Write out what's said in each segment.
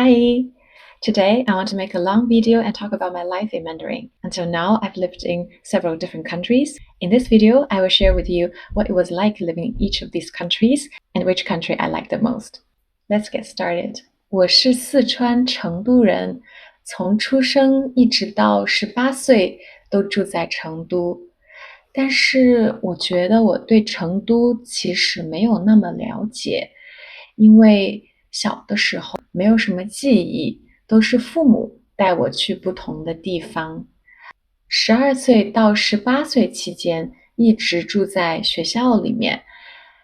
Hi! Today I want to make a long video and talk about my life in Mandarin. Until now, I've lived in several different countries. In this video, I will share with you what it was like living in each of these countries and which country I like the most. Let's get started. 我是四川成都人，从出生一直到18岁都住在成都。但是我觉得我对成都其实没有那么了解，因为小的时候没有什么记忆，都是父母带我去不同的地方。12岁到18岁期间一直住在学校里面，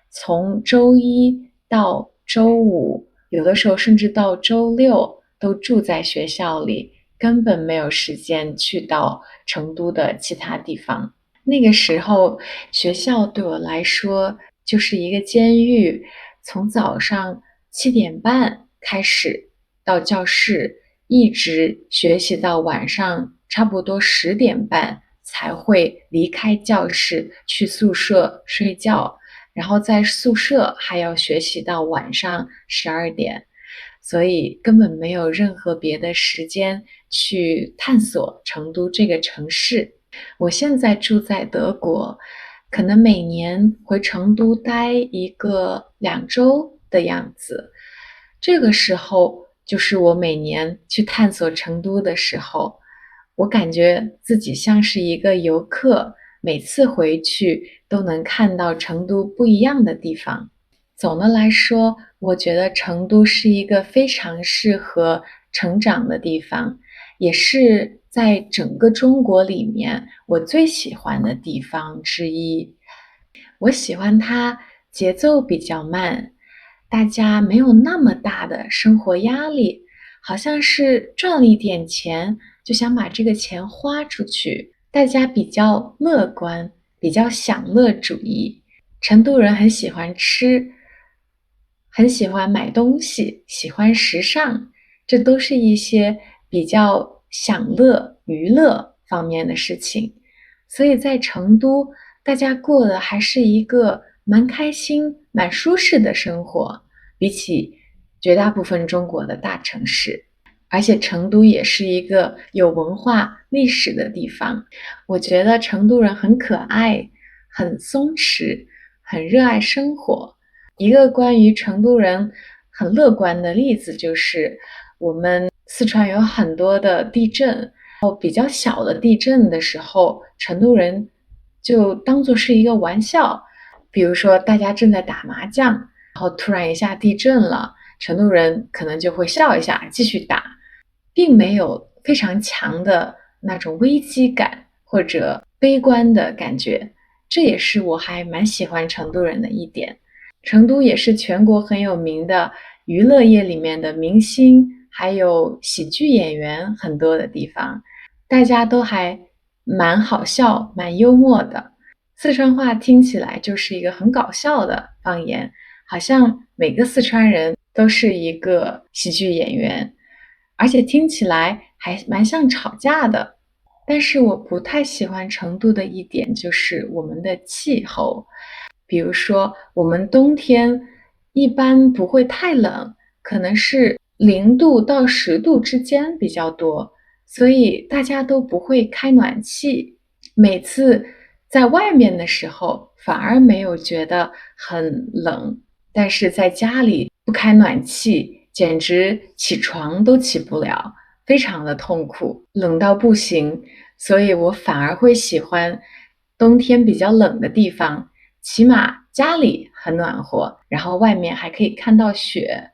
从周一到周五，有的时候甚至到周六都住在学校里，根本没有时间去到成都的其他地方。那个时候学校对我来说就是一个监狱，从早上7点半开始到教室，一直学习到晚上差不多10点半才会离开教室去宿舍睡觉，然后在宿舍还要学习到晚上12点，所以根本没有任何别的时间去探索成都这个城市。我现在住在德国，可能每年回成都待1个2周的样子。这个时候就是我每年去探索成都的时候，我感觉自己像是一个游客，每次回去都能看到成都不一样的地方。总的来说，我觉得成都是一个非常适合成长的地方，也是在整个中国里面我最喜欢的地方之一。我喜欢它节奏比较慢，大家没有那么大的生活压力，好像是赚了一点钱就想把这个钱花出去，大家比较乐观，比较享乐主义。成都人很喜欢吃，很喜欢买东西，喜欢时尚，这都是一些比较享乐、娱乐方面的事情。所以在成都，大家过的还是一个蛮开心、蛮舒适的生活，比起绝大部分中国的大城市。而且成都也是一个有文化历史的地方，我觉得成都人很可爱，很松弛，很热爱生活。一个关于成都人很乐观的例子就是我们四川有很多的地震，比较小的地震的时候，成都人就当作是一个玩笑，比如说大家正在打麻将，然后突然一下地震了，成都人可能就会笑一下继续打，并没有非常强的那种危机感或者悲观的感觉，这也是我还蛮喜欢成都人的一点。成都也是全国很有名的娱乐业里面的明星，还有喜剧演员很多的地方，大家都还蛮好笑、蛮幽默的。四川话听起来就是一个很搞笑的方言，好像每个四川人都是一个喜剧演员，而且听起来还蛮像吵架的。但是我不太喜欢成都的一点就是我们的气候，比如说我们冬天一般不会太冷，可能是0度到10度之间比较多，所以大家都不会开暖气，每次在外面的时候反而没有觉得很冷，但是在家里不开暖气简直起床都起不了，非常的痛苦，冷到不行，所以我反而会喜欢冬天比较冷的地方，起码家里很暖和，然后外面还可以看到雪。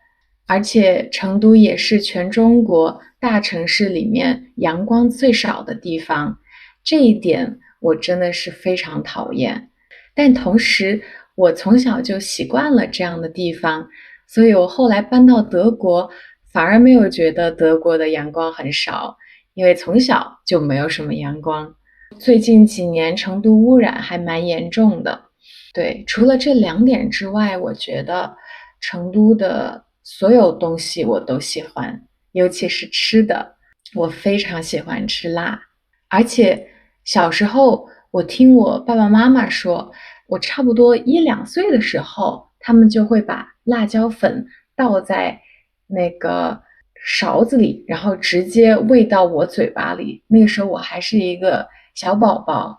而且成都也是全中国大城市里面阳光最少的地方，这一点我真的是非常讨厌。但同时我从小就习惯了这样的地方，所以我后来搬到德国反而没有觉得德国的阳光很少，因为从小就没有什么阳光。最近几年成都污染还蛮严重的，对，除了这2点之外，我觉得成都的所有东西我都喜欢，尤其是吃的，我非常喜欢吃辣。而且小时候我听我爸爸妈妈说，我差不多1、2岁的时候，他们就会把辣椒粉倒在那个勺子里，然后直接喂到我嘴巴里。那个时候我还是一个小宝宝，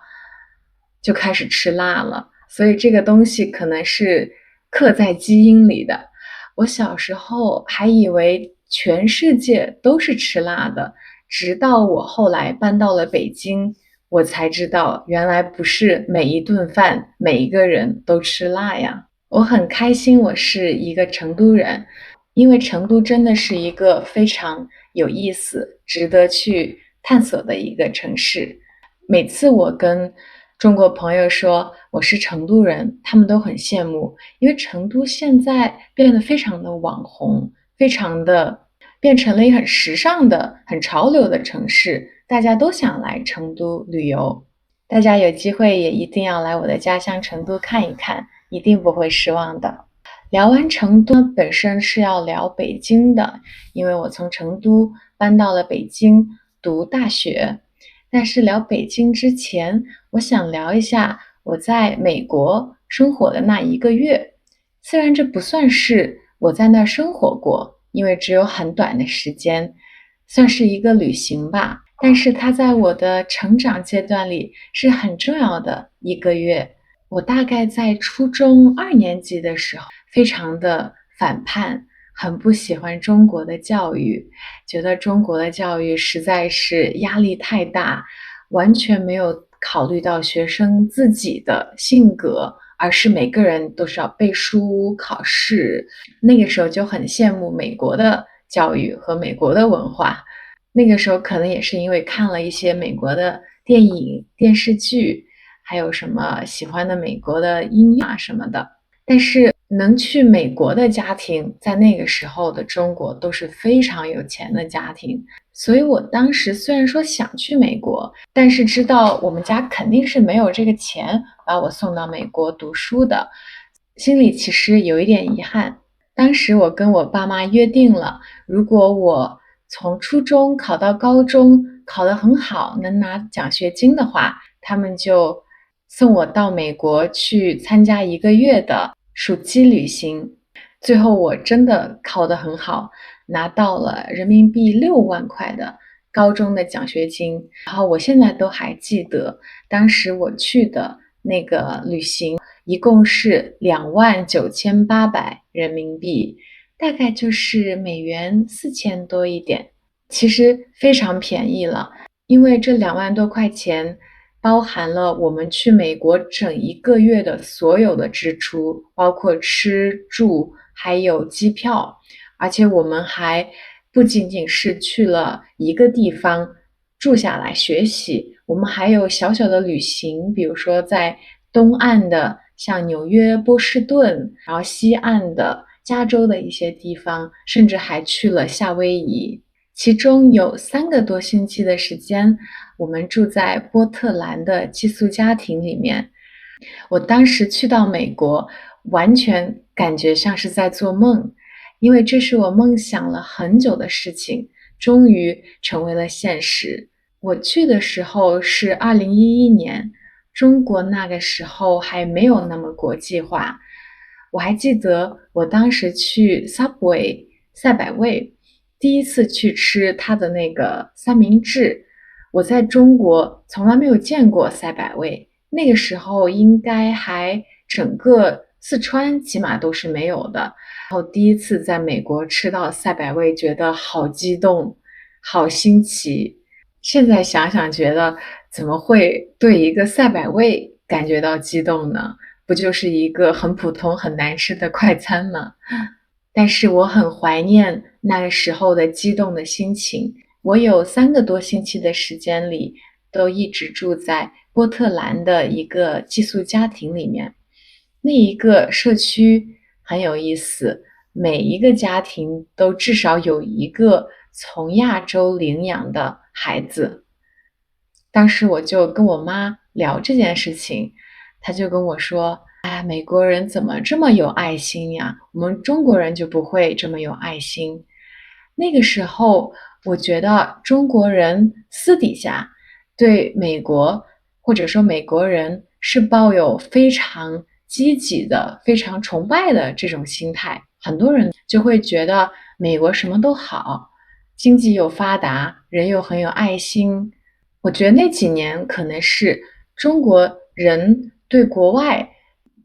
就开始吃辣了。所以这个东西可能是刻在基因里的。我小时候还以为全世界都是吃辣的，直到我后来搬到了北京，我才知道原来不是每一顿饭每一个人都吃辣呀。我很开心我是一个成都人，因为成都真的是一个非常有意思、值得去探索的一个城市。每次我跟中国朋友说我是成都人，他们都很羡慕，因为成都现在变得非常的网红，非常的变成了一个很时尚的、很潮流的城市，大家都想来成都旅游。大家有机会也一定要来我的家乡成都看一看，一定不会失望的。聊完成都本身是要聊北京的，因为我从成都搬到了北京读大学。但是聊北京之前，我想聊一下我在美国生活的那1个月。虽然这不算是我在那儿生活过，因为只有很短的时间，算是一个旅行吧。但是它在我的成长阶段里是很重要的1个月。我大概在初中2年级的时候，非常的反叛，很不喜欢中国的教育，觉得中国的教育实在是压力太大，完全没有考虑到学生自己的性格，而是每个人都是要背书考试。那个时候就很羡慕美国的教育和美国的文化。那个时候可能也是因为看了一些美国的电影、电视剧，还有什么喜欢的美国的音乐啊什么的。但是能去美国的家庭，在那个时候的中国都是非常有钱的家庭，所以我当时虽然说想去美国，但是知道我们家肯定是没有这个钱把我送到美国读书的，心里其实有一点遗憾。当时我跟我爸妈约定了，如果我从初中考到高中考得很好，能拿奖学金的话，他们就送我到美国去参加1个月的暑期旅行。最后我真的考得很好，拿到了人民币6万块的高中的奖学金。然后我现在都还记得，当时我去的那个旅行一共是29800人民币，大概就是美元4000多一点，其实非常便宜了。因为这2万多块钱包含了我们去美国整1个月的所有的支出，包括吃住还有机票。而且我们还不仅仅是去了一个地方住下来学习，我们还有小小的旅行，比如说在东岸的像纽约、波士顿，然后西岸的加州的一些地方，甚至还去了夏威夷。其中有3个多星期的时间，我们住在波特兰的寄宿家庭里面。我当时去到美国，完全感觉像是在做梦，因为这是我梦想了很久的事情，终于成为了现实。我去的时候是2011年，中国那个时候还没有那么国际化。我还记得我当时去 Subway 赛百味，第一次去吃它的那个三明治。我在中国从来没有见过赛百味，那个时候应该还整个四川起码都是没有的。然后第一次在美国吃到赛百味，觉得好激动，好新奇。现在想想觉得怎么会对一个赛百味感觉到激动呢？不就是一个很普通很难吃的快餐吗？但是我很怀念那个时候的激动的心情。我有3个多星期的时间里都一直住在波特兰的一个寄宿家庭里面。那一个社区很有意思，每一个家庭都至少有一个从亚洲领养的孩子。当时我就跟我妈聊这件事情，她就跟我说，哎，美国人怎么这么有爱心呀？我们中国人就不会这么有爱心。那个时候我觉得中国人私底下对美国或者说美国人是抱有非常积极的、非常崇拜的这种心态。很多人就会觉得美国什么都好，经济又发达，人又很有爱心。我觉得那几年可能是中国人对国外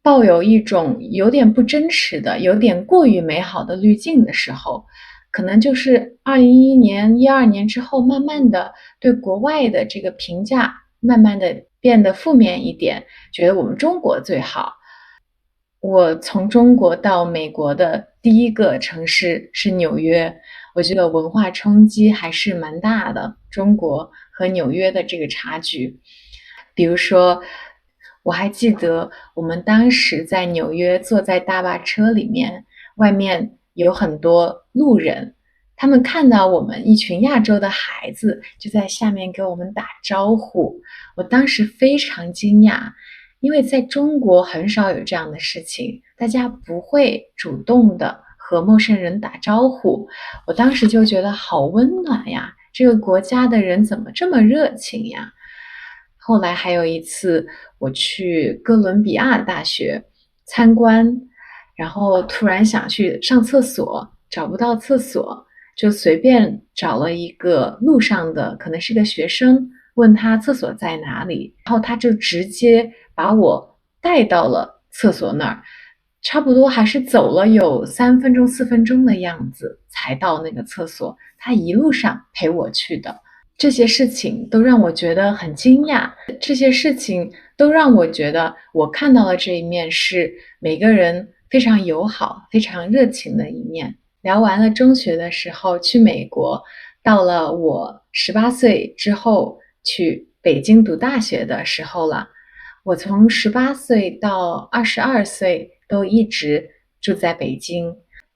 抱有一种有点不真实的、有点过于美好的滤镜的时候，可能就是2011年、12年之后，慢慢的对国外的这个评价慢慢的变得负面一点，觉得我们中国最好。我从中国到美国的第一个城市是纽约，我觉得文化冲击还是蛮大的，中国和纽约的这个差距。比如说，我还记得我们当时在纽约坐在大巴车里面，外面有很多路人，他们看到我们一群亚洲的孩子，就在下面给我们打招呼。我当时非常惊讶，因为在中国很少有这样的事情，大家不会主动的和陌生人打招呼。我当时就觉得好温暖呀，这个国家的人怎么这么热情呀？后来还有一次，我去哥伦比亚大学参观，然后突然想去上厕所，找不到厕所，就随便找了一个路上的，可能是个学生，问他厕所在哪里，然后他就直接把我带到了厕所那儿，差不多还是走了有3分钟、4分钟的样子才到那个厕所，他一路上陪我去的。这些事情都让我觉得很惊讶，这些事情都让我觉得我看到了这一面是每个人非常友好、非常热情的一面。聊完了中学的时候去美国，到了我18岁之后去北京读大学的时候了。我从18岁到22岁都一直住在北京，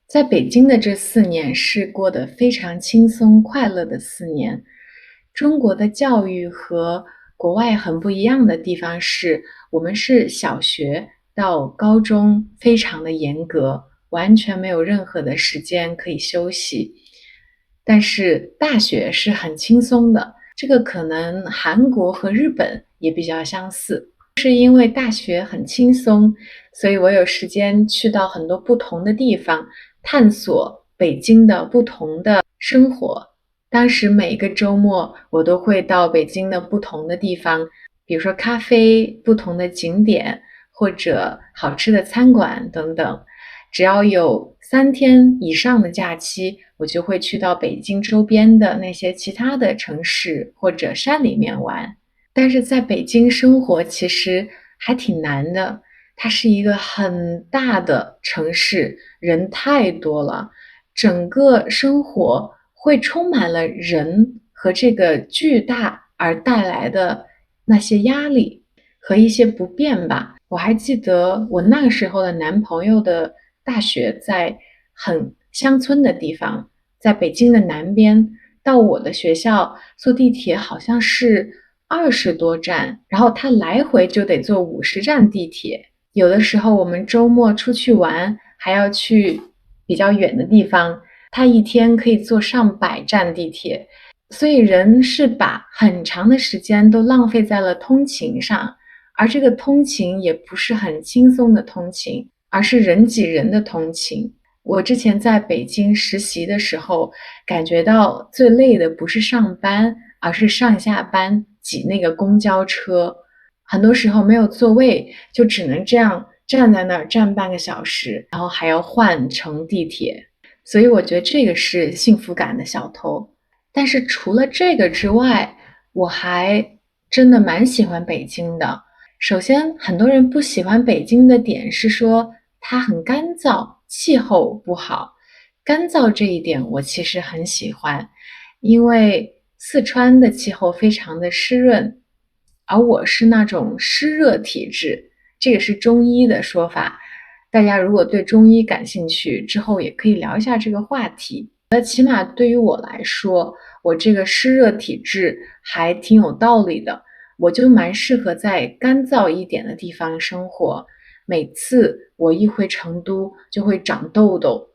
在北京的这4年是过得非常轻松快乐的4年。中国的教育和国外很不一样的地方是，我们是小学到高中非常的严格，完全没有任何的时间可以休息。但是大学是很轻松的，这个可能韩国和日本也比较相似。是因为大学很轻松，所以我有时间去到很多不同的地方，探索北京的不同的生活。当时每个周末我都会到北京的不同的地方，比如说咖啡、不同的景点或者好吃的餐馆等等。只要有3天以上的假期，我就会去到北京周边的那些其他的城市或者山里面玩。但是在北京生活其实还挺难的，它是一个很大的城市，人太多了，整个生活会充满了人和这个巨大而带来的那些压力和一些不便吧。我还记得我那个时候的男朋友的大学在很乡村的地方，在北京的南边，到我的学校坐地铁好像是20多站，然后他来回就得坐50站地铁。有的时候我们周末出去玩，还要去比较远的地方，他一天可以坐上100站地铁，所以人是把很长的时间都浪费在了通勤上，而这个通勤也不是很轻松的通勤，而是人挤人的通勤。我之前在北京实习的时候，感觉到最累的不是上班，而是上下班挤那个公交车。很多时候没有座位，就只能这样站在那儿站半个小时，然后还要换乘地铁。所以我觉得这个是幸福感的小偷。但是除了这个之外，我还真的蛮喜欢北京的。首先，很多人不喜欢北京的点是说它很干燥，气候不好。干燥这一点我其实很喜欢，因为四川的气候非常的湿润，而我是那种湿热体质，这个是中医的说法。大家如果对中医感兴趣，之后也可以聊一下这个话题。起码对于我来说，我这个湿热体质还挺有道理的，我就蛮适合在干燥一点的地方生活。每次我一回成都就会长痘痘，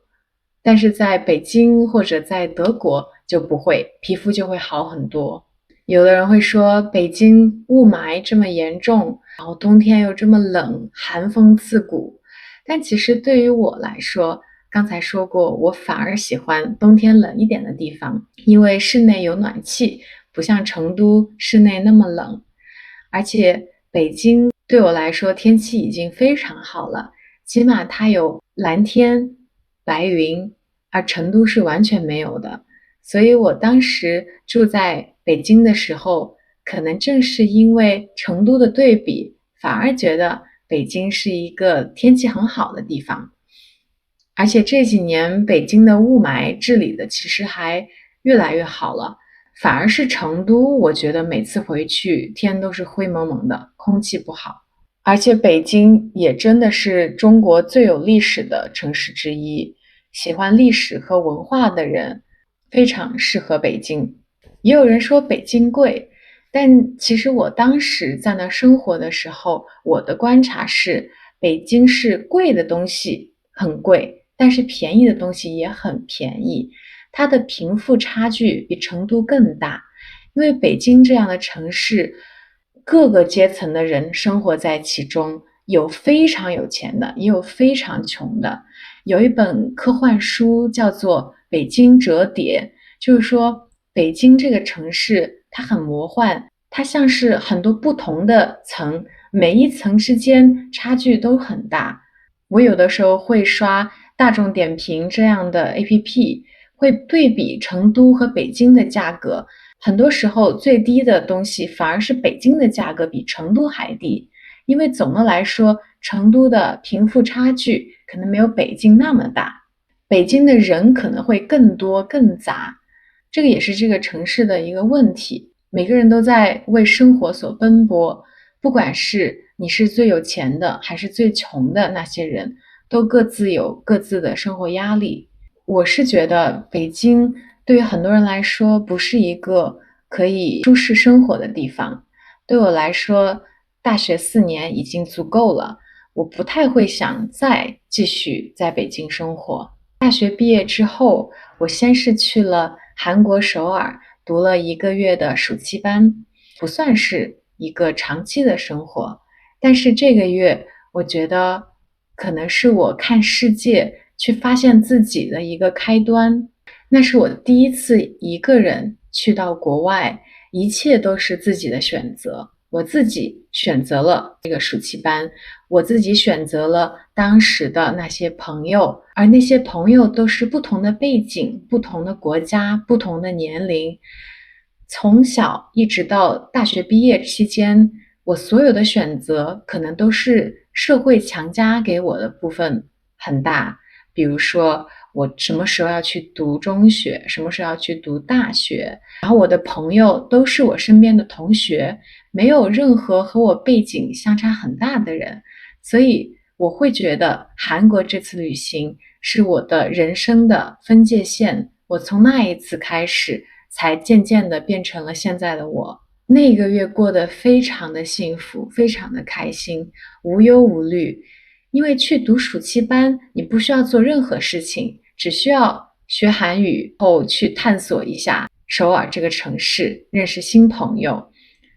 但是在北京或者在德国就不会，皮肤就会好很多。有的人会说北京雾霾这么严重，然后冬天又这么冷，寒风刺骨。但其实对于我来说，刚才说过，我反而喜欢冬天冷一点的地方，因为室内有暖气，不像成都室内那么冷。而且北京对我来说天气已经非常好了，起码它有蓝天白云，而成都是完全没有的。所以我当时住在北京的时候，可能正是因为成都的对比，反而觉得北京是一个天气很好的地方。而且这几年北京的雾霾治理的其实还越来越好了，反而是成都，我觉得每次回去天都是灰蒙蒙的，空气不好。而且北京也真的是中国最有历史的城市之一，喜欢历史和文化的人非常适合北京。也有人说北京贵，但其实我当时在那生活的时候，我的观察是北京是贵的东西很贵，但是便宜的东西也很便宜，它的贫富差距比成都更大。因为北京这样的城市，各个阶层的人生活在其中，有非常有钱的，也有非常穷的。有一本科幻书叫做《北京折叠》，就是说北京这个城市它很魔幻，它像是很多不同的层，每一层之间差距都很大。我有的时候会刷大众点评这样的 APP， 会对比成都和北京的价格，很多时候最低的东西反而是北京的价格比成都还低。因为总的来说，成都的贫富差距可能没有北京那么大，北京的人可能会更多更杂，这个也是这个城市的一个问题。每个人都在为生活所奔波，不管是你是最有钱的还是最穷的那些人，都各自有各自的生活压力。我是觉得北京对于很多人来说不是一个可以舒适生活的地方，对我来说大学4年已经足够了，我不太会想再继续在北京生活。大学毕业之后，我先是去了韩国首尔，读了1个月的暑期班，不算是一个长期的生活，但是这个月我觉得可能是我看世界去发现自己的一个开端。那是我第一次一个人去到国外，一切都是自己的选择，我自己选择了这个暑期班，我自己选择了当时的那些朋友，而那些朋友都是不同的背景，不同的国家，不同的年龄。从小一直到大学毕业期间，我所有的选择可能都是社会强加给我的部分很大。比如说我什么时候要去读中学，什么时候要去读大学，然后我的朋友都是我身边的同学，没有任何和我背景相差很大的人，所以我会觉得韩国这次旅行是我的人生的分界线。我从那一次开始才渐渐的变成了现在的我。那个月过得非常的幸福，非常的开心，无忧无虑。因为去读暑期班，你不需要做任何事情，只需要学韩语后去探索一下首尔这个城市，认识新朋友。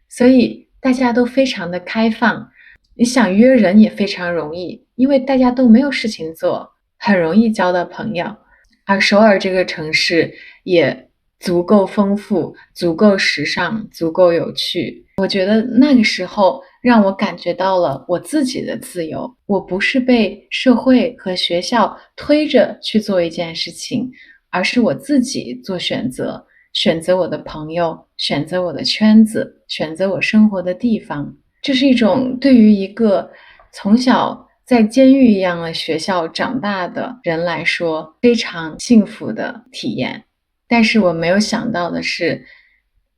所以大家都非常的开放，你想约人也非常容易，因为大家都没有事情做，很容易交到朋友。而首尔这个城市也足够丰富，足够时尚，足够有趣。我觉得那个时候让我感觉到了我自己的自由，我不是被社会和学校推着去做一件事情，而是我自己做选择，选择我的朋友，选择我的圈子，选择我生活的地方。这是一种对于一个从小在监狱一样的学校长大的人来说非常幸福的体验。但是我没有想到的是，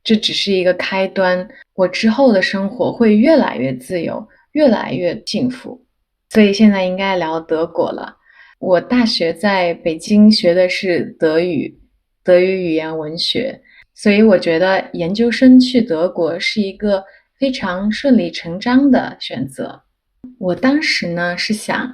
这只是一个开端，我之后的生活会越来越自由，越来越幸福。所以现在应该聊德国了。我大学在北京学的是德语，德语语言文学，所以我觉得研究生去德国是一个非常顺理成章的选择。我当时呢是想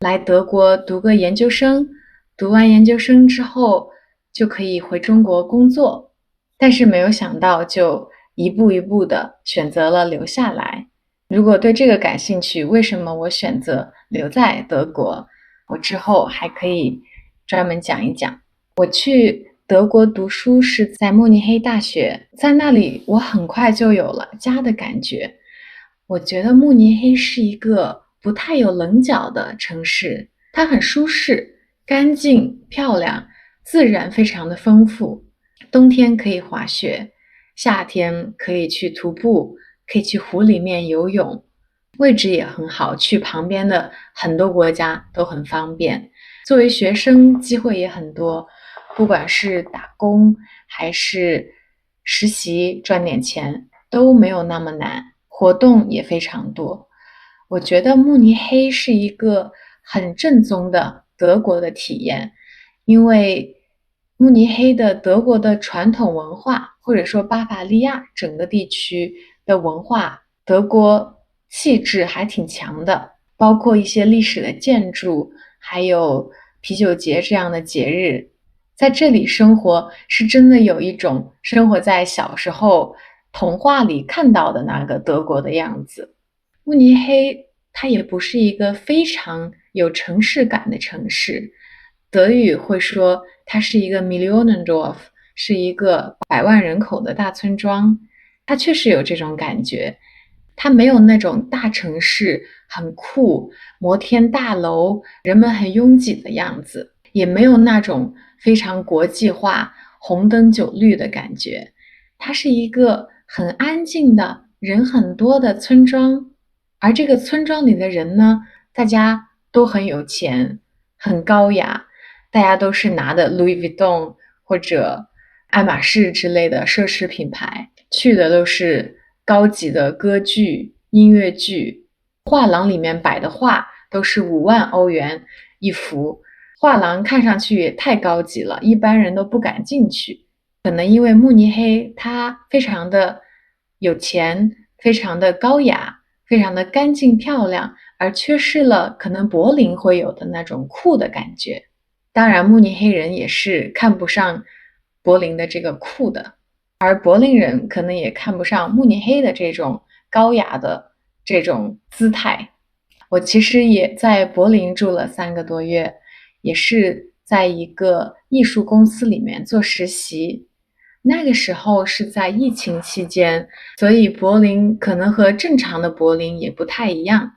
来德国读个研究生，读完研究生之后就可以回中国工作，但是没有想到就一步一步的选择了留下来。如果对这个感兴趣，为什么我选择留在德国，我之后还可以专门讲一讲。我去德国读书是在慕尼黑大学，在那里我很快就有了家的感觉。我觉得慕尼黑是一个不太有棱角的城市，它很舒适、干净、漂亮，自然非常的丰富。冬天可以滑雪，夏天可以去徒步，可以去湖里面游泳，位置也很好，去旁边的很多国家都很方便。作为学生，机会也很多，不管是打工还是实习赚点钱都没有那么难，活动也非常多。我觉得慕尼黑是一个很正宗的德国的体验，因为慕尼黑的德国的传统文化，或者说巴伐利亚整个地区的文化，德国气质还挺强的，包括一些历史的建筑，还有啤酒节这样的节日。在这里生活是真的有一种生活在小时候童话里看到的那个德国的样子。慕尼黑它也不是一个非常有城市感的城市，德语会说它是一个 Millionendorf， 是一个100万人口的大村庄，它确实有这种感觉。它没有那种大城市很酷、摩天大楼、人们很拥挤的样子，也没有那种非常国际化、红灯酒绿的感觉。它是一个很安静的、人很多的村庄，而这个村庄里的人呢，大家都很有钱，很高雅，大家都是拿的 Louis Vuitton 或者爱马仕之类的奢侈品牌，去的都是高级的歌剧、音乐剧，画廊里面摆的画都是5万欧元一幅，画廊看上去也太高级了，一般人都不敢进去。可能因为慕尼黑它非常的有钱，非常的高雅，非常的干净漂亮，而缺失了可能柏林会有的那种酷的感觉。当然慕尼黑人也是看不上柏林的这个酷的，而柏林人可能也看不上慕尼黑的这种高雅的这种姿态。我其实也在柏林住了3个多月，也是在一个艺术公司里面做实习。那个时候是在疫情期间，所以柏林可能和正常的柏林也不太一样。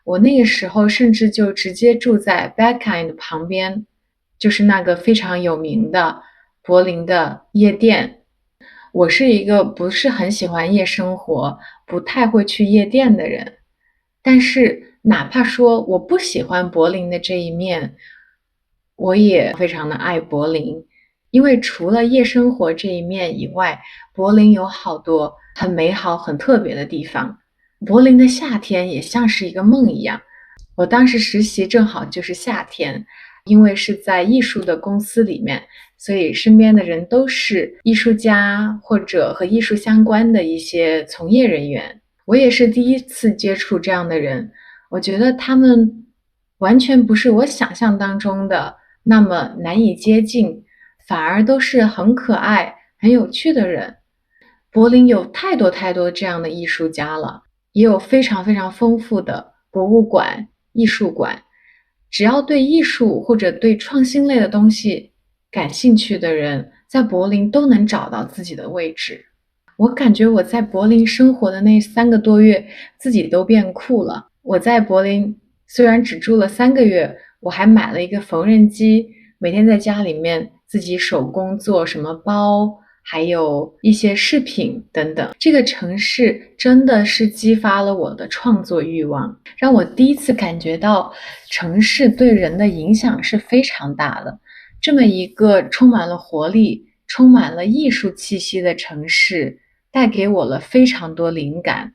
我那个时候甚至就直接住在 Berghain 旁边，就是那个非常有名的柏林的夜店。我是一个不是很喜欢夜生活，不太会去夜店的人，但是哪怕说我不喜欢柏林的这一面，我也非常的爱柏林，因为除了夜生活这一面以外，柏林有好多很美好、很特别的地方。柏林的夏天也像是一个梦一样。我当时实习正好就是夏天，因为是在艺术的公司里面，所以身边的人都是艺术家或者和艺术相关的一些从业人员。我也是第一次接触这样的人，我觉得他们完全不是我想象当中的那么难以接近，反而都是很可爱、很有趣的人。柏林有太多太多这样的艺术家了，也有非常非常丰富的博物馆、艺术馆。只要对艺术或者对创新类的东西感兴趣的人，在柏林都能找到自己的位置。我感觉我在柏林生活的那3个多月，自己都变酷了。我在柏林虽然只住了3个月，我还买了一个缝纫机，每天在家里面自己手工做什么包，还有一些饰品等等。这个城市真的是激发了我的创作欲望，让我第一次感觉到城市对人的影响是非常大的。这么一个充满了活力、充满了艺术气息的城市，带给我了非常多灵感，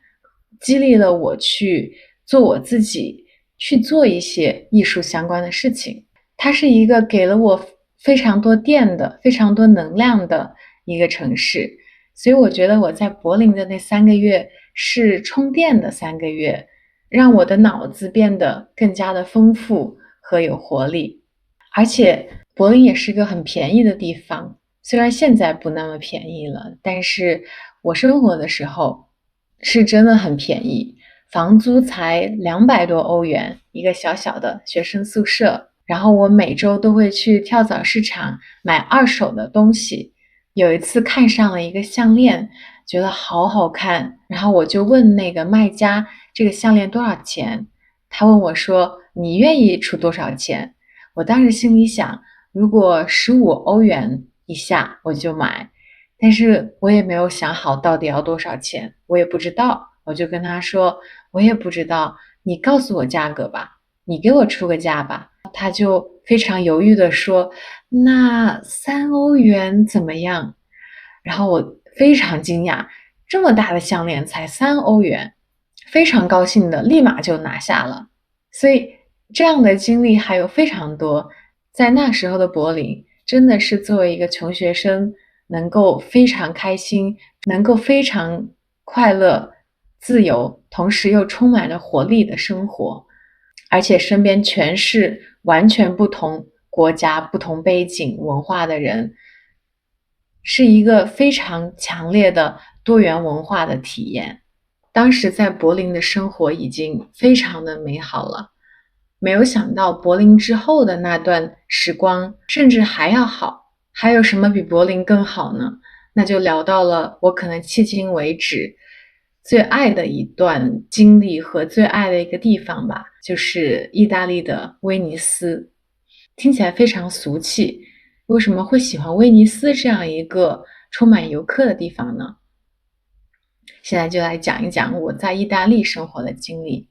激励了我去做我自己，去做一些艺术相关的事情。它是一个给了我非常多电的、非常多能量的一个城市，所以我觉得我在柏林的那3个月是充电的3个月，让我的脑子变得更加的丰富和有活力。而且柏林也是个很便宜的地方，虽然现在不那么便宜了，但是我生活的时候是真的很便宜，房租才200多欧元，一个小小的学生宿舍。然后我每周都会去跳蚤市场买二手的东西。有一次看上了一个项链，觉得好好看，然后我就问那个卖家这个项链多少钱，他问我说你愿意出多少钱？我当时心里想，如果15欧元以下我就买，但是我也没有想好到底要多少钱，我也不知道，我就跟他说我也不知道，你告诉我价格吧，你给我出个价吧。他就非常犹豫地说，那3欧元怎么样？然后我非常惊讶，这么大的项链才3欧元，非常高兴的立马就拿下了。所以这样的经历还有非常多，在那时候的柏林真的是作为一个穷学生能够非常开心，能够非常快乐自由，同时又充满了活力的生活，而且身边全是完全不同国家、不同背景文化的人，是一个非常强烈的多元文化的体验。当时在柏林的生活已经非常的美好了，没有想到柏林之后的那段时光甚至还要好。还有什么比柏林更好呢？那就聊到了我可能迄今为止最爱的一段经历和最爱的一个地方吧，就是意大利的威尼斯。听起来非常俗气，为什么会喜欢威尼斯这样一个充满游客的地方呢？现在就来讲一讲我在意大利生活的经历。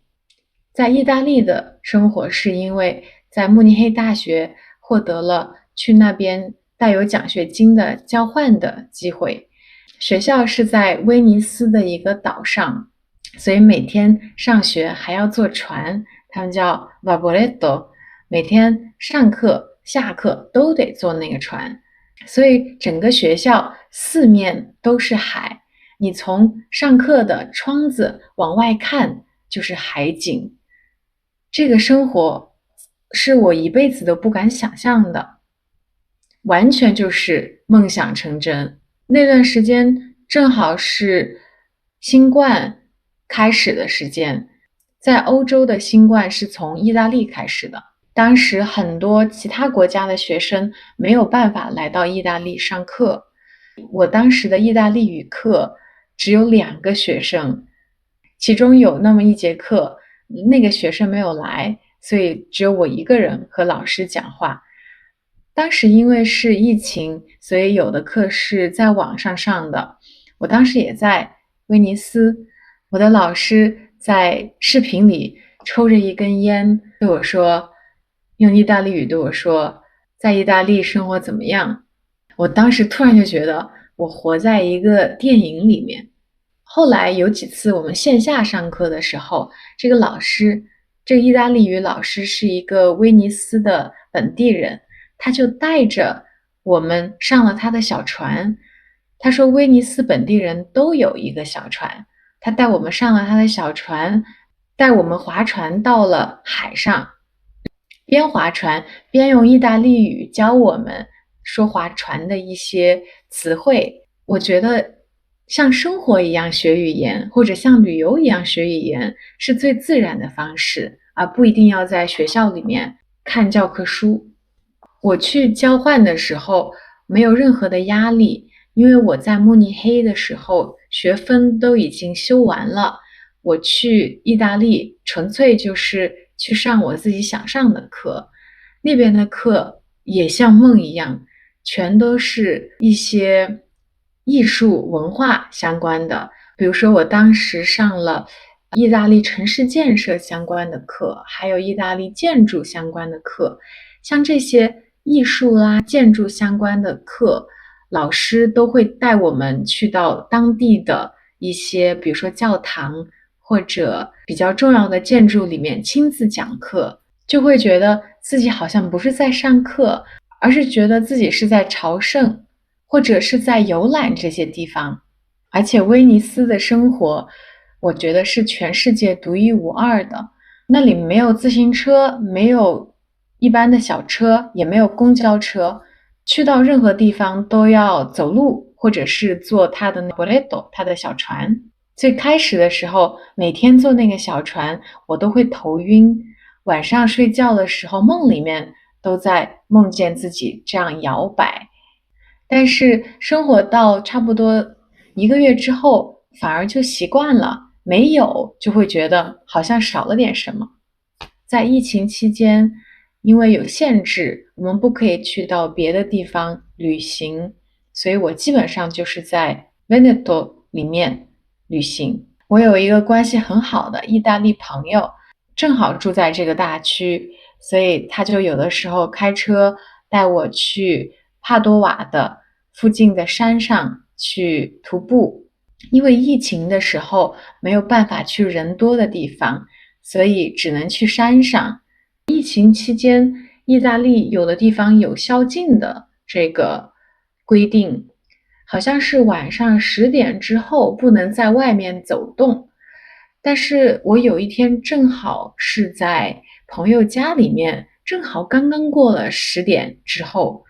在意大利的生活是因为在慕尼黑大学获得了去那边带有奖学金的交换的机会。学校是在威尼斯的一个岛上，所以每天上学还要坐船，他们叫 Vaporetto， 每天上课下课都得坐那个船，所以整个学校四面都是海，你从上课的窗子往外看就是海景。这个生活是我一辈子都不敢想象的，完全就是梦想成真。那段时间正好是新冠开始的时间，在欧洲的新冠是从意大利开始的。当时很多其他国家的学生没有办法来到意大利上课，我当时的意大利语课只有2个学生，其中有那么一节课那个学生没有来，所以只有我一个人和老师讲话。当时因为是疫情，所以有的课是在网上上的。我当时也在威尼斯，我的老师在视频里抽着一根烟对我说，用意大利语对我说，在意大利生活怎么样？我当时突然就觉得我活在一个电影里面。后来有几次我们线下上课的时候，这个意大利语老师是一个威尼斯的本地人，他就带着我们上了他的小船。他说威尼斯本地人都有一个小船，他带我们上了他的小船，带我们划船到了海上，边划船边用意大利语教我们说划船的一些词汇。我觉得像生活一样学语言，或者像旅游一样学语言，是最自然的方式，而不一定要在学校里面看教科书。我去交换的时候没有任何的压力，因为我在慕尼黑的时候学分都已经修完了，我去意大利纯粹就是去上我自己想上的课。那边的课也像梦一样，全都是一些艺术文化相关的，比如说我当时上了意大利城市建设相关的课，还有意大利建筑相关的课。像这些艺术啦、建筑相关的课，老师都会带我们去到当地的一些，比如说教堂或者比较重要的建筑里面亲自讲课，就会觉得自己好像不是在上课，而是觉得自己是在朝圣，或者是在游览这些地方。而且威尼斯的生活，我觉得是全世界独一无二的。那里没有自行车，没有一般的小车，也没有公交车，去到任何地方都要走路，或者是坐他的 boleto， 他的小船。最开始的时候，每天坐那个小船，我都会头晕。晚上睡觉的时候，梦里面都在梦见自己这样摇摆。但是生活到差不多1个月之后，反而就习惯了，没有就会觉得好像少了点什么。在疫情期间，因为有限制，我们不可以去到别的地方旅行，所以我基本上就是在 Veneto 里面旅行。我有一个关系很好的意大利朋友，正好住在这个大区，所以他就有的时候开车带我去帕多瓦的附近的山上去徒步。因为疫情的时候没有办法去人多的地方，所以只能去山上。疫情期间，意大利有的地方有宵禁的这个规定，好像是晚上10点之后不能在外面走动。但是我有一天正好是在朋友家里面，正好刚刚过了10点之后，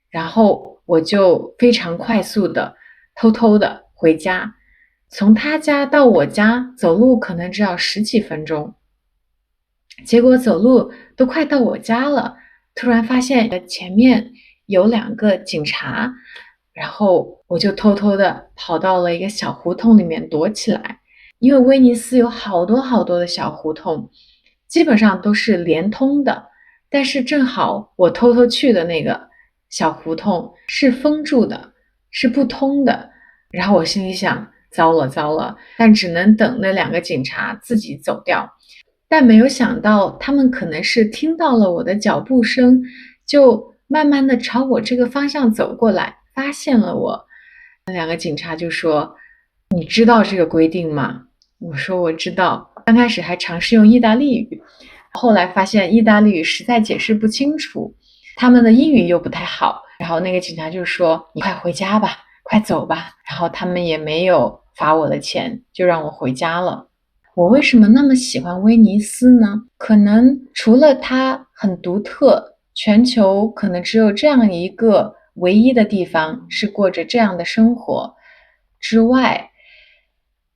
然后我就非常快速的偷偷的回家，从他家到我家走路可能只要10几分钟。结果走路都快到我家了，突然发现前面有2个警察，然后我就偷偷的跑到了一个小胡同里面躲起来。因为威尼斯有好多好多的小胡同，基本上都是连通的，但是正好我偷偷去的那个小胡同是封住的，是不通的。然后我心里想，糟了糟了，但只能等那2个警察自己走掉。但没有想到他们可能是听到了我的脚步声，就慢慢的朝我这个方向走过来，发现了我。那2个警察就说，你知道这个规定吗？我说我知道。刚开始还尝试用意大利语，后来发现意大利语实在解释不清楚，他们的英语又不太好，然后那个警察就说，你快回家吧，快走吧。然后他们也没有罚我的钱，就让我回家了。我为什么那么喜欢威尼斯呢？可能除了它很独特，全球可能只有这样一个唯一的地方是过着这样的生活之外，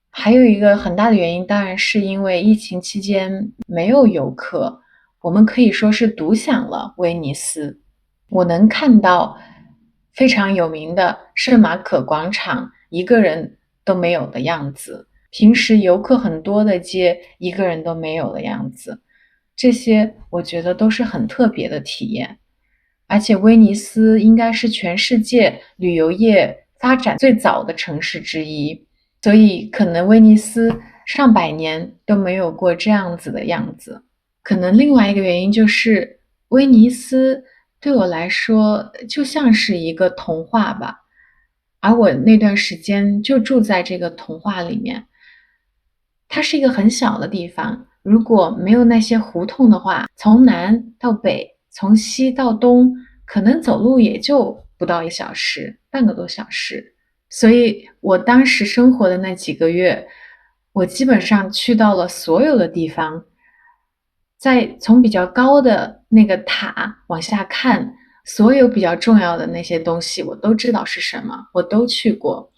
还有一个很大的原因，当然是因为疫情期间没有游客，我们可以说是独享了威尼斯。我能看到非常有名的圣马可广场一个人都没有的样子，平时游客很多的街一个人都没有的样子，这些我觉得都是很特别的体验。而且威尼斯应该是全世界旅游业发展最早的城市之一，所以可能威尼斯上百年都没有过这样子的样子。可能另外一个原因就是威尼斯对我来说就像是一个童话吧，而我那段时间就住在这个童话里面。它是一个很小的地方，如果没有那些胡同的话，从南到北，从西到东，可能走路也就不到1小时，半个多小时。所以我当时生活的那几个月，我基本上去到了所有的地方，从比较高的那个塔往下看，所有比较重要的那些东西我都知道是什么，我都去过。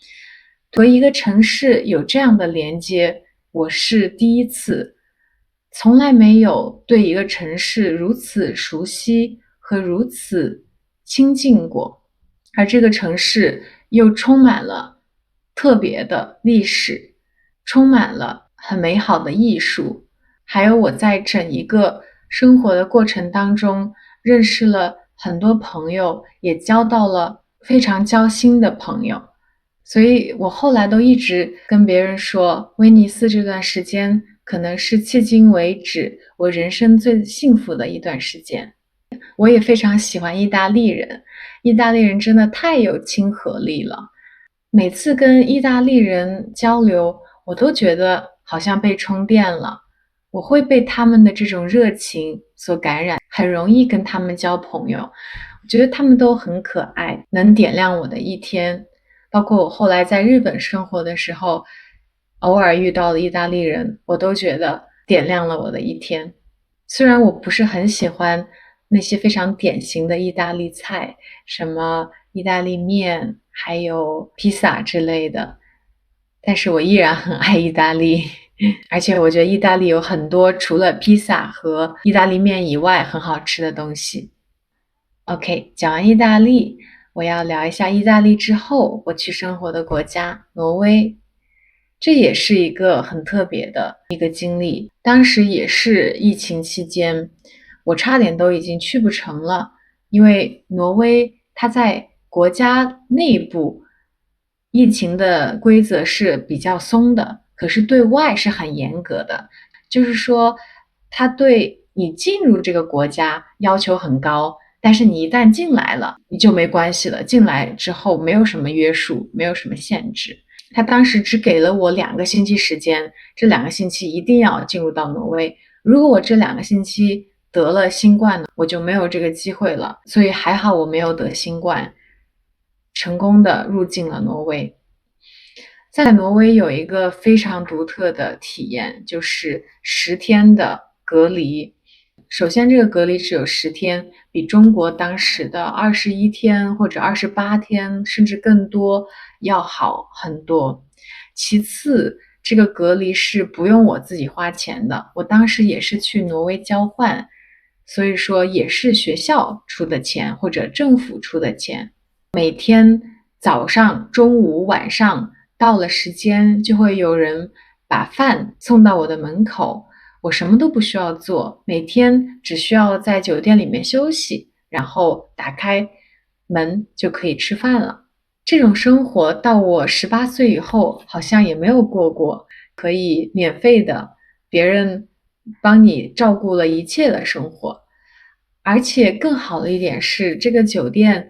和一个城市有这样的连接，我是第一次，从来没有对一个城市如此熟悉和如此亲近过，而这个城市又充满了特别的历史，充满了很美好的艺术，还有我在整一个生活的过程当中认识了很多朋友，也交到了非常交心的朋友。所以我后来都一直跟别人说，威尼斯这段时间可能是迄今为止我人生最幸福的一段时间。我也非常喜欢意大利人，意大利人真的太有亲和力了。每次跟意大利人交流，我都觉得好像被充电了，我会被他们的这种热情所感染，很容易跟他们交朋友。我觉得他们都很可爱，能点亮我的一天。包括我后来在日本生活的时候，偶尔遇到的意大利人，我都觉得点亮了我的一天。虽然我不是很喜欢那些非常典型的意大利菜，什么意大利面，还有披萨之类的，但是我依然很爱意大利。而且我觉得意大利有很多除了披萨和意大利面以外很好吃的东西。OK，讲完意大利，我要聊一下意大利之后我去生活的国家挪威。这也是一个很特别的一个经历。当时也是疫情期间，我差点都已经去不成了，因为挪威它在国家内部疫情的规则是比较松的，可是对外是很严格的。就是说，它对你进入这个国家要求很高，但是你一旦进来了，你就没关系了。进来之后没有什么约束，没有什么限制。他当时只给了我2个星期时间，这2个星期一定要进入到挪威。如果我这2个星期得了新冠呢，我就没有这个机会了。所以还好我没有得新冠，成功的入境了挪威。在挪威有一个非常独特的体验，就是10天的隔离。首先，这个隔离只有10天，比中国当时的21天或者28天，甚至更多要好很多。其次，这个隔离是不用我自己花钱的，我当时也是去挪威交换，所以说也是学校出的钱或者政府出的钱。每天早上、中午、晚上到了时间，就会有人把饭送到我的门口。我什么都不需要做，每天只需要在酒店里面休息，然后打开门就可以吃饭了。这种生活到我18岁以后好像也没有过过，可以免费的，别人帮你照顾了一切的生活。而且更好的一点是，这个酒店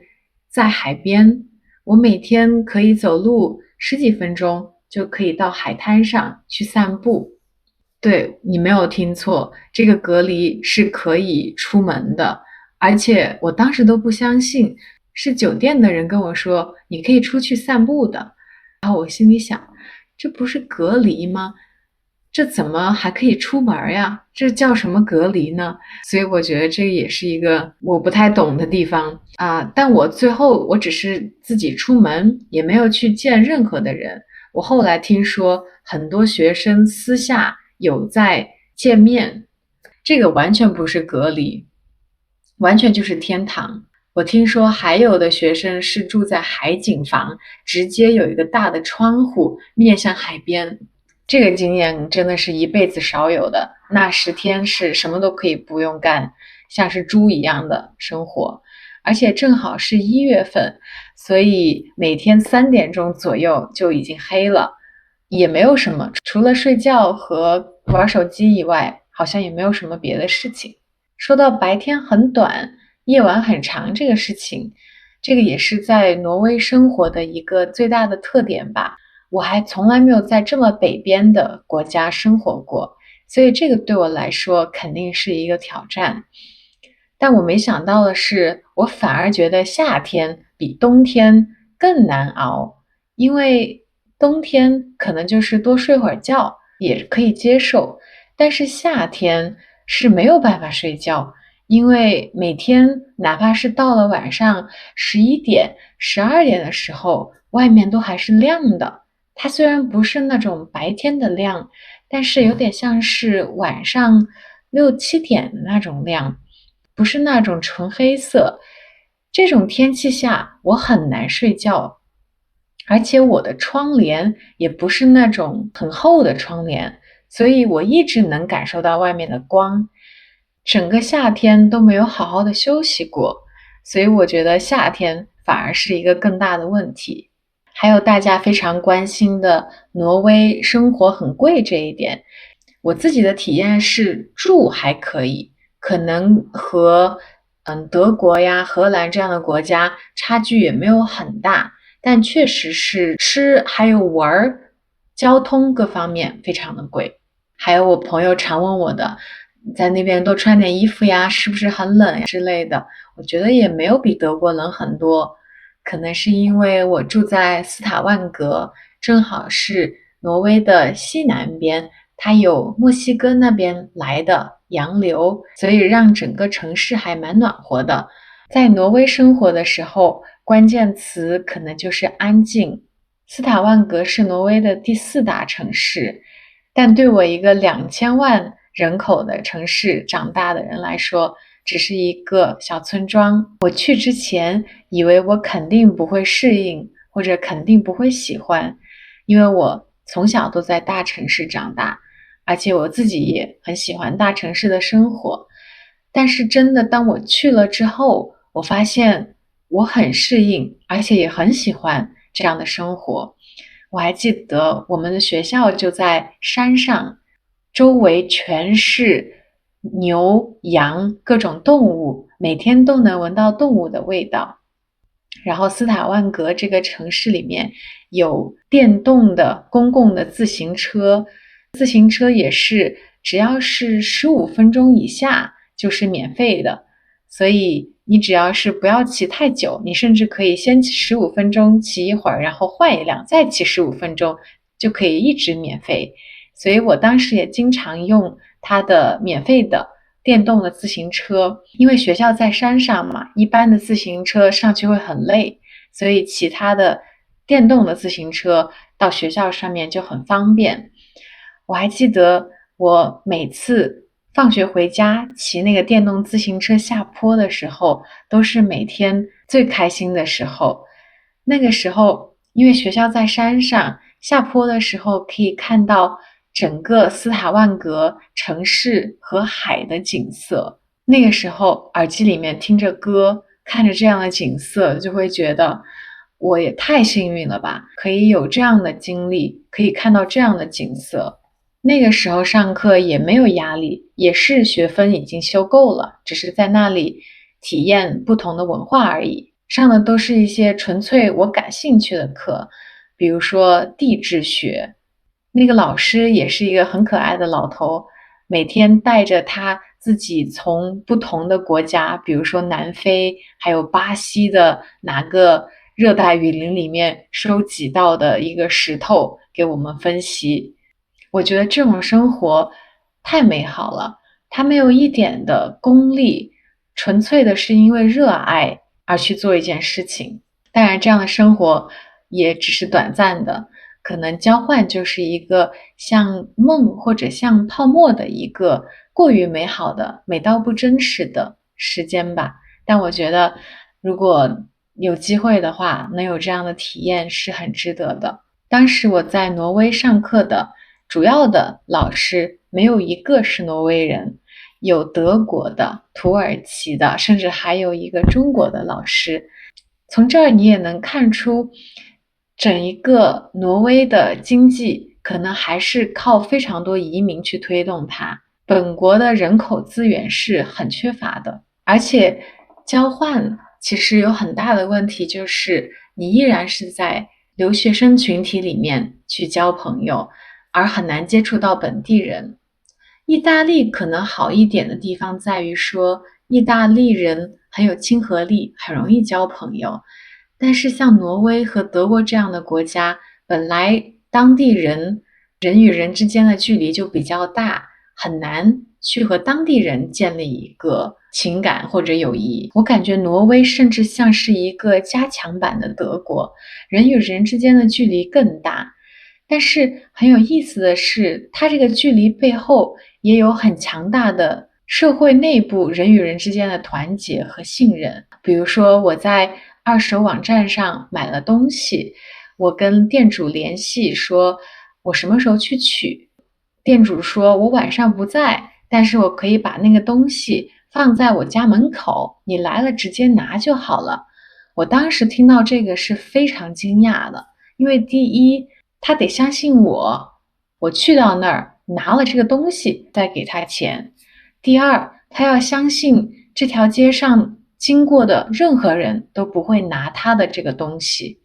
在海边，我每天可以走路10几分钟就可以到海滩上去散步。对，你没有听错，这个隔离是可以出门的，而且我当时都不相信，是酒店的人跟我说你可以出去散步的。然后我心里想，这不是隔离吗？这怎么还可以出门呀？这叫什么隔离呢？所以我觉得这也是一个我不太懂的地方啊。但我最后我只是自己出门，也没有去见任何的人。我后来听说很多学生私下有在见面，这个完全不是隔离，完全就是天堂。我听说还有的学生是住在海景房，直接有一个大的窗户面向海边。这个经验真的是一辈子少有的。那10天是什么都可以不用干，像是猪一样的生活。而且正好是1月份，所以每天3点钟左右就已经黑了，也没有什么，除了睡觉和玩手机以外，好像也没有什么别的事情。说到白天很短，夜晚很长这个事情，这个也是在挪威生活的一个最大的特点吧。我还从来没有在这么北边的国家生活过，所以这个对我来说肯定是一个挑战。但我没想到的是，我反而觉得夏天比冬天更难熬，因为冬天可能就是多睡会儿觉也可以接受，但是夏天是没有办法睡觉，因为每天哪怕是到了晚上11点、12点的时候，外面都还是亮的。它虽然不是那种白天的亮，但是有点像是晚上6、7点的那种亮，不是那种纯黑色。这种天气下我很难睡觉，而且我的窗帘也不是那种很厚的窗帘，所以我一直能感受到外面的光。整个夏天都没有好好的休息过，所以我觉得夏天反而是一个更大的问题。还有大家非常关心的挪威生活很贵这一点，我自己的体验是住还可以，可能和德国呀、荷兰这样的国家差距也没有很大，但确实是吃还有玩、交通各方面非常的贵。还有我朋友常问我的，在那边多穿点衣服呀，是不是很冷呀之类的，我觉得也没有比德国冷很多。可能是因为我住在斯塔万格，正好是挪威的西南边，它有墨西哥那边来的洋流，所以让整个城市还蛮暖和的。在挪威生活的时候，关键词可能就是安静。斯塔万格是挪威的第4大城市，但对我一个2000万人口的城市长大的人来说，只是一个小村庄。我去之前以为我肯定不会适应，或者肯定不会喜欢，因为我从小都在大城市长大，而且我自己也很喜欢大城市的生活。但是真的当我去了之后，我发现我很适应，而且也很喜欢这样的生活。我还记得我们的学校就在山上，周围全是牛、羊，各种动物，每天都能闻到动物的味道。然后斯塔万格这个城市里面有电动的公共的自行车，自行车也是只要是15分钟以下就是免费的，所以你只要是不要骑太久，你甚至可以先骑15分钟，骑一会儿，然后换一辆，再骑15分钟，就可以一直免费。所以我当时也经常用它的免费的电动的自行车，因为学校在山上嘛，一般的自行车上去会很累，所以骑它的电动的自行车到学校上面就很方便。我还记得我每次放学回家骑那个电动自行车下坡的时候，都是每天最开心的时候。那个时候因为学校在山上，下坡的时候可以看到整个斯塔万格城市和海的景色。那个时候耳机里面听着歌，看着这样的景色，就会觉得我也太幸运了吧，可以有这样的经历，可以看到这样的景色。那个时候上课也没有压力，也是学分已经修够了，只是在那里体验不同的文化而已。上的都是一些纯粹我感兴趣的课，比如说地质学。那个老师也是一个很可爱的老头，每天带着他自己从不同的国家，比如说南非还有巴西的哪个热带雨林里面收集到的一个石头给我们分析。我觉得这种生活太美好了，它没有一点的功利，纯粹的是因为热爱而去做一件事情。当然这样的生活也只是短暂的，可能交换就是一个像梦或者像泡沫的一个过于美好的、美到不真实的时间吧。但我觉得如果有机会的话，能有这样的体验是很值得的。当时我在挪威上课的主要的老师没有一个是挪威人，有德国的、土耳其的，甚至还有一个中国的老师。从这儿你也能看出，整一个挪威的经济可能还是靠非常多移民去推动它，本国的人口资源是很缺乏的。而且交换其实有很大的问题，就是你依然是在留学生群体里面去交朋友，而很难接触到本地人。意大利可能好一点的地方在于说，意大利人很有亲和力，很容易交朋友。但是像挪威和德国这样的国家，本来当地人与人之间的距离就比较大，很难去和当地人建立一个情感或者友谊。我感觉挪威甚至像是一个加强版的德国，人与人之间的距离更大。但是很有意思的是，它这个距离背后也有很强大的社会内部人与人之间的团结和信任。比如说我在二手网站上买了东西，我跟店主联系说我什么时候去取，店主说我晚上不在，但是我可以把那个东西放在我家门口，你来了直接拿就好了。我当时听到这个是非常惊讶的，因为第一他得相信我去到那儿拿了这个东西再给他钱。第二，他要相信这条街上经过的任何人都不会拿他的这个东西。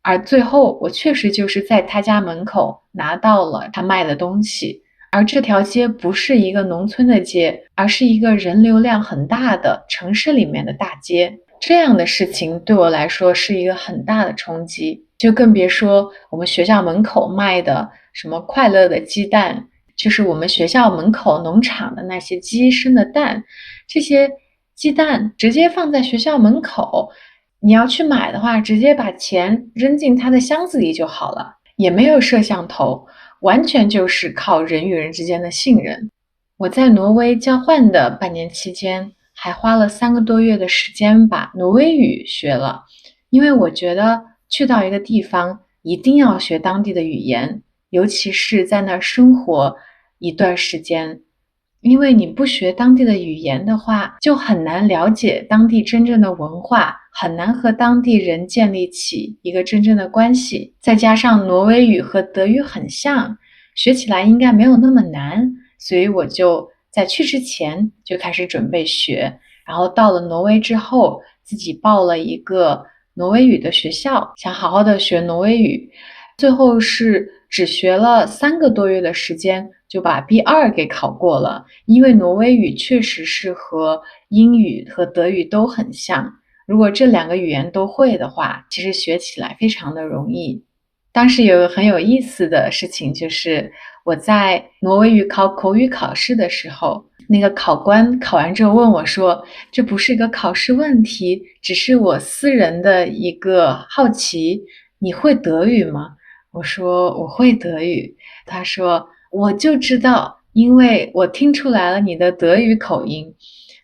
而最后我确实就是在他家门口拿到了他卖的东西，而这条街不是一个农村的街，而是一个人流量很大的城市里面的大街。这样的事情对我来说是一个很大的冲击，就更别说我们学校门口卖的什么快乐的鸡蛋，就是我们学校门口农场的那些鸡生的蛋，这些鸡蛋直接放在学校门口，你要去买的话，直接把钱扔进它的箱子里就好了，也没有摄像头，完全就是靠人与人之间的信任。我在挪威交换的半年期间，还花了3个多月的时间把挪威语学了。因为我觉得去到一个地方一定要学当地的语言，尤其是在那儿生活一段时间。因为你不学当地的语言的话，就很难了解当地真正的文化，很难和当地人建立起一个真正的关系。再加上挪威语和德语很像，学起来应该没有那么难，所以我就在去之前就开始准备学。然后到了挪威之后，自己报了一个挪威语的学校，想好好的学挪威语。最后是只学了3个多月的时间就把 B2 给考过了。因为挪威语确实是和英语和德语都很像，如果这2个语言都会的话，其实学起来非常的容易。当时有个很有意思的事情，就是我在挪威语考口语考试的时候，那个考官考完之后问我说，这不是一个考试问题，只是我私人的一个好奇，你会德语吗？我说我会德语。他说我就知道，因为我听出来了你的德语口音，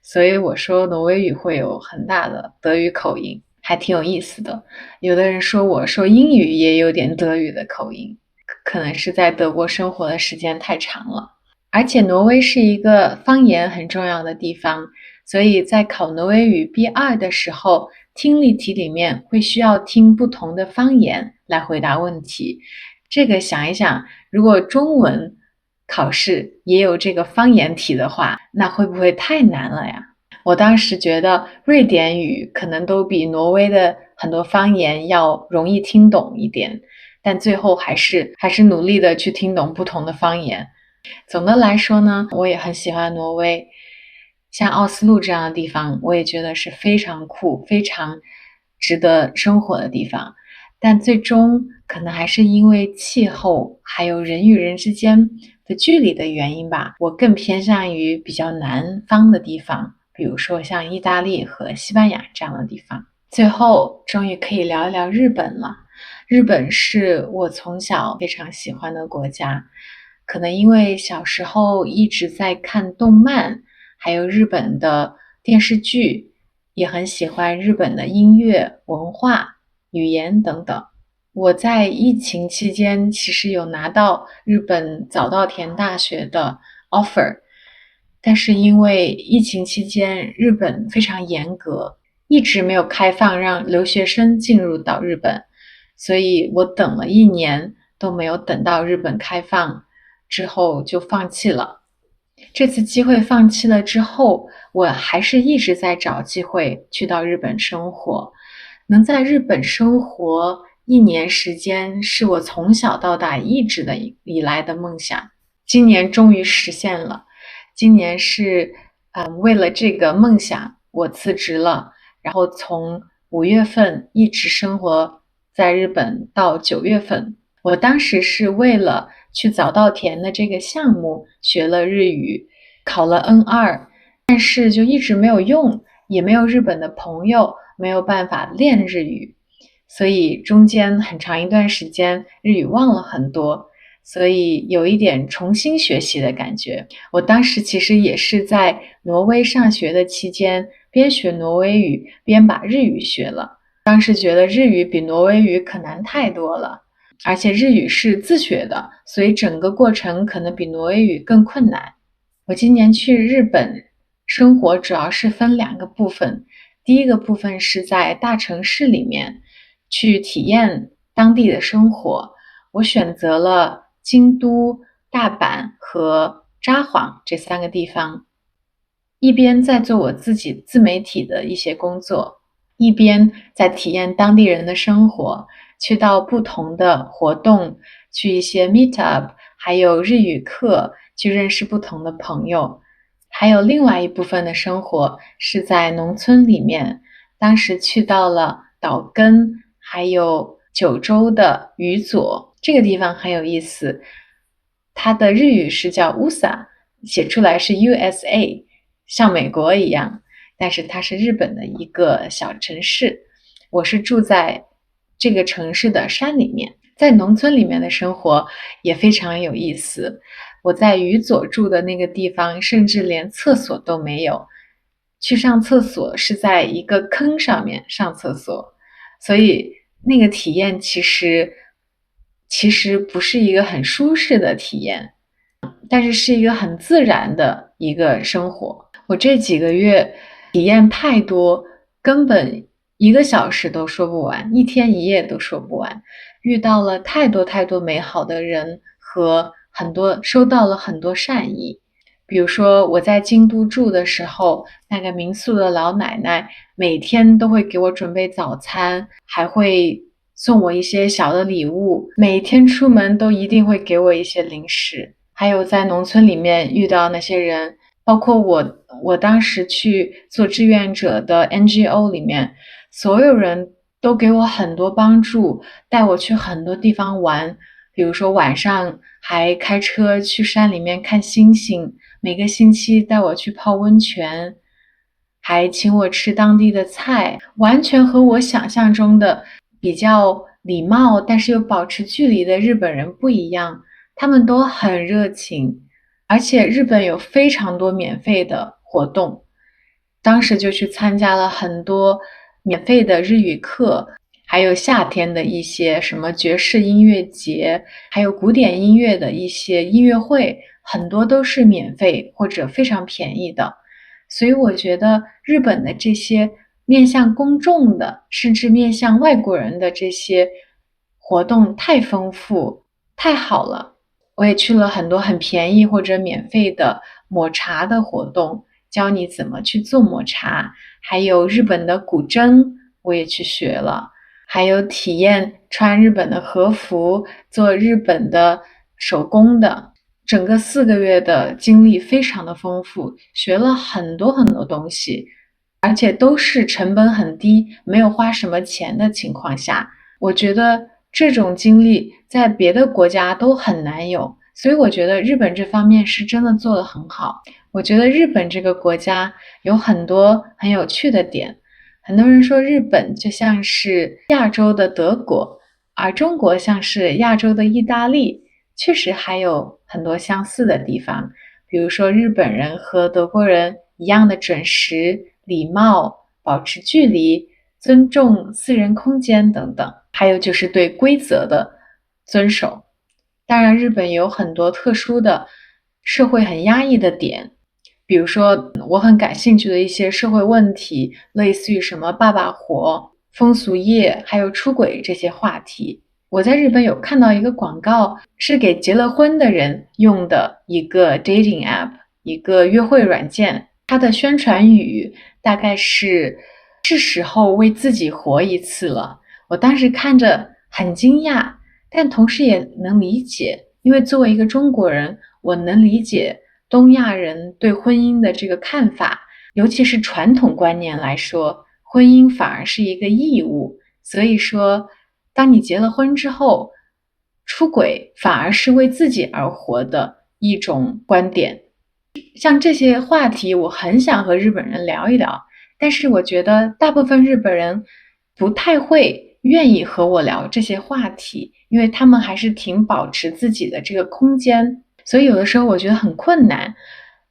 所以我说挪威语会有很大的德语口音，还挺有意思的。有的人说我说英语也有点德语的口音，可能是在德国生活的时间太长了。而且挪威是一个方言很重要的地方，所以在考挪威语 B2 的时候，听力题里面会需要听不同的方言来回答问题。这个想一想，如果中文考试也有这个方言题的话，那会不会太难了呀？我当时觉得瑞典语可能都比挪威的很多方言要容易听懂一点，但最后还是努力的去听懂不同的方言。总的来说呢，我也很喜欢挪威。像奥斯陆这样的地方，我也觉得是非常酷、非常值得生活的地方。但最终可能还是因为气候还有人与人之间的距离的原因吧，我更偏向于比较南方的地方，比如说像意大利和西班牙这样的地方。最后终于可以聊一聊日本了。日本是我从小非常喜欢的国家，可能因为小时候一直在看动漫，还有日本的电视剧，也很喜欢日本的音乐、文化、语言等等。我在疫情期间其实有拿到日本早稻田大学的 offer， 但是因为疫情期间日本非常严格，一直没有开放让留学生进入到日本，所以我等了1年都没有等到日本开放，之后就放弃了。这次机会放弃了之后，我还是一直在找机会去到日本生活。能在日本生活1年时间，是我从小到大一直以来的梦想，今年终于实现了。今年是为了这个梦想，我辞职了，然后从5月份一直生活在日本到9月份。我当时是为了去早稻田的这个项目学了日语，考了 N2， 但是就一直没有用，也没有日本的朋友，没有办法练日语，所以中间很长一段时间日语忘了很多，所以有一点重新学习的感觉。我当时其实也是在挪威上学的期间，边学挪威语边把日语学了。当时觉得日语比挪威语可难太多了，而且日语是自学的，所以整个过程可能比挪威语更困难。我今年去日本生活主要是分2个部分，第一个部分是在大城市里面去体验当地的生活，我选择了京都、大阪和札幌这3个地方，一边在做我自己自媒体的一些工作，一边在体验当地人的生活，去到不同的活动，去一些 meetup， 还有日语课，去认识不同的朋友。还有另外一部分的生活是在农村里面，当时去到了岛根，还有九州的宇佐，这个地方很有意思，它的日语是叫 USA， 写出来是 USA， 像美国一样，但是它是日本的一个小城市。我是住在这个城市的山里面，在农村里面的生活也非常有意思。我在宇佐住的那个地方，甚至连厕所都没有，去上厕所是在一个坑上面上厕所，所以那个体验其实不是一个很舒适的体验，但是是一个很自然的一个生活。我这几个月体验太多，根本1个小时都说不完，1天1夜都说不完，遇到了太多太多美好的人和收到了很多善意。比如说我在京都住的时候，那个民宿的老奶奶每天都会给我准备早餐，还会送我一些小的礼物，每天出门都一定会给我一些零食。还有在农村里面遇到那些人，包括我当时去做志愿者的 NGO 里面，所有人都给我很多帮助，带我去很多地方玩，比如说晚上还开车去山里面看星星，每个星期带我去泡温泉，还请我吃当地的菜，完全和我想象中的比较礼貌但是又保持距离的日本人不一样，他们都很热情，而且日本有非常多免费的活动，当时就去参加了很多免费的日语课，还有夏天的一些什么爵士音乐节，还有古典音乐的一些音乐会，很多都是免费或者非常便宜的。所以我觉得日本的这些面向公众的，甚至面向外国人的这些活动太丰富，太好了。我也去了很多很便宜或者免费的抹茶的活动，教你怎么去做抹茶，还有日本的古筝我也去学了，还有体验穿日本的和服，做日本的手工的。整个4个月的经历非常的丰富，学了很多很多东西，而且都是成本很低，没有花什么钱的情况下。我觉得这种经历在别的国家都很难有，所以我觉得日本这方面是真的做得很好。我觉得日本这个国家有很多很有趣的点，很多人说日本就像是亚洲的德国，而中国像是亚洲的意大利，确实还有很多相似的地方，比如说日本人和德国人一样的准时、礼貌、保持距离、尊重私人空间等等，还有就是对规则的遵守。当然日本有很多特殊的社会很压抑的点，比如说我很感兴趣的一些社会问题，类似于什么爸爸火、风俗业还有出轨这些话题。我在日本有看到一个广告，是给结了婚的人用的一个 dating app， 一个约会软件，它的宣传语大概是时候为自己活一次了。我当时看着很惊讶，但同时也能理解，因为作为一个中国人，我能理解东亚人对婚姻的这个看法，尤其是传统观念来说，婚姻反而是一个义务，所以说当你结了婚之后，出轨反而是为自己而活的一种观点。像这些话题我很想和日本人聊一聊，但是我觉得大部分日本人不太会愿意和我聊这些话题，因为他们还是挺保持自己的这个空间，所以有的时候我觉得很困难。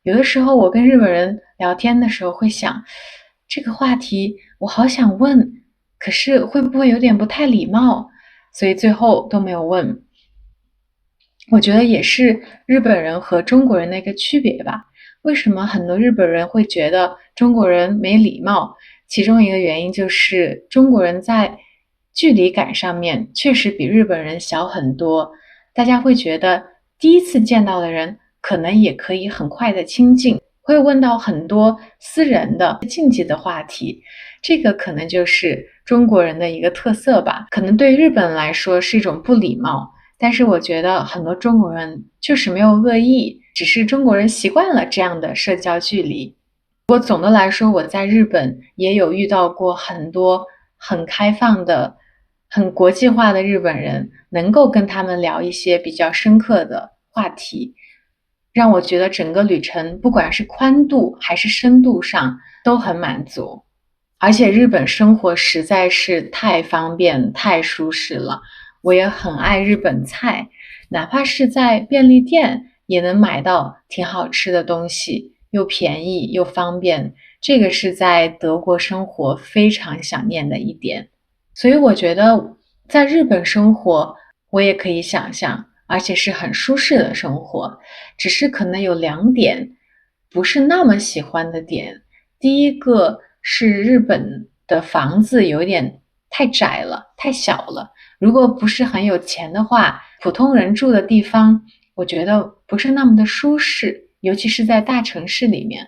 有的时候我跟日本人聊天的时候会想，这个话题我好想问，可是会不会有点不太礼貌，所以最后都没有问。我觉得也是日本人和中国人的一个区别吧。为什么很多日本人会觉得中国人没礼貌？其中一个原因就是中国人在距离感上面确实比日本人小很多，大家会觉得第一次见到的人可能也可以很快的亲近，会问到很多私人的禁忌的话题，这个可能就是中国人的一个特色吧。可能对日本人来说是一种不礼貌，但是我觉得很多中国人确实没有恶意，只是中国人习惯了这样的社交距离。不过总的来说，我在日本也有遇到过很多很开放的、很国际化的日本人，能够跟他们聊一些比较深刻的话题，让我觉得整个旅程不管是宽度还是深度上都很满足。而且日本生活实在是太方便、太舒适了，我也很爱日本菜，哪怕是在便利店也能买到挺好吃的东西，又便宜又方便，这个是在德国生活非常想念的一点。所以我觉得在日本生活我也可以想象，而且是很舒适的生活，只是可能有2点不是那么喜欢的点。第一个是日本的房子有点太窄了，太小了，如果不是很有钱的话，普通人住的地方我觉得不是那么的舒适，尤其是在大城市里面，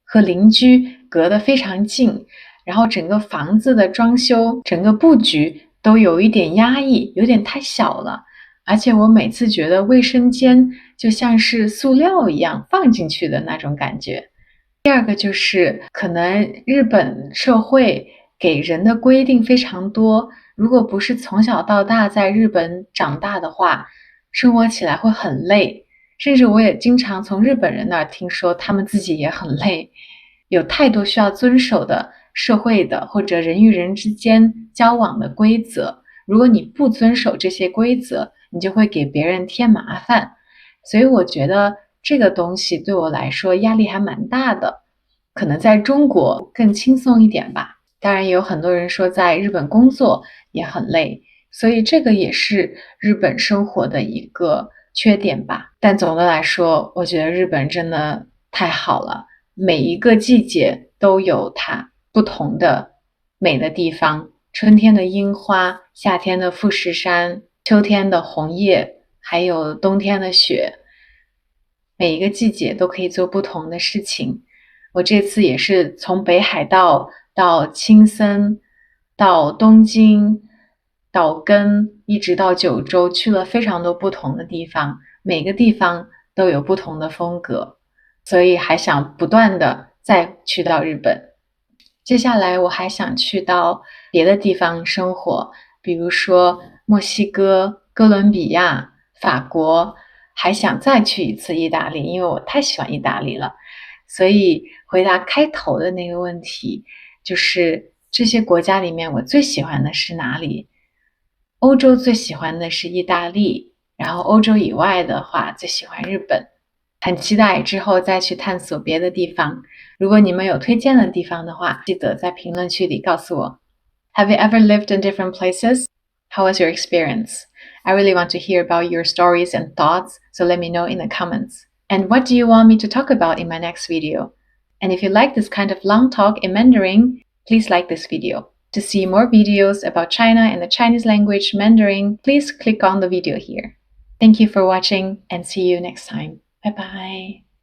和邻居隔得非常近，然后整个房子的装修，整个布局都有一点压抑，有点太小了。而且我每次觉得卫生间就像是塑料一样放进去的那种感觉。第二个就是可能日本社会给人的规定非常多，如果不是从小到大在日本长大的话，生活起来会很累。甚至我也经常从日本人那儿听说他们自己也很累，有太多需要遵守的社会的或者人与人之间交往的规则，如果你不遵守这些规则，你就会给别人添麻烦。所以我觉得这个东西对我来说压力还蛮大的，可能在中国更轻松一点吧。当然也有很多人说在日本工作也很累，所以这个也是日本生活的一个缺点吧。但总的来说，我觉得日本真的太好了，每一个季节都有它不同的美的地方，春天的樱花，夏天的富士山，秋天的红叶，还有冬天的雪，每一个季节都可以做不同的事情。我这次也是从北海道到青森，到东京，岛根，一直到九州，去了非常多不同的地方，每个地方都有不同的风格，所以还想不断的再去到日本。接下来我还想去到别的地方生活，比如说墨西哥、哥伦比亚、法国，还想再去一次意大利，因为我太喜欢意大利了。所以回答开头的那个问题，就是这些国家里面我最喜欢的是哪里？欧洲最喜欢的是意大利，然后欧洲以外的话最喜欢日本。很期待之后再去探索别的地方。如果你们有推荐的地方的话，记得在评论区里告诉我。Have you ever lived in different places? How was your experience? I really want to hear about your stories and thoughts, so let me know in the comments. And what do you want me to talk about in my next video? And if you like this kind of long talk in Mandarin, please like this video. To see more videos about China and the Chinese language Mandarin, please click on the video here. Thank you for watching and see you next time. Bye bye.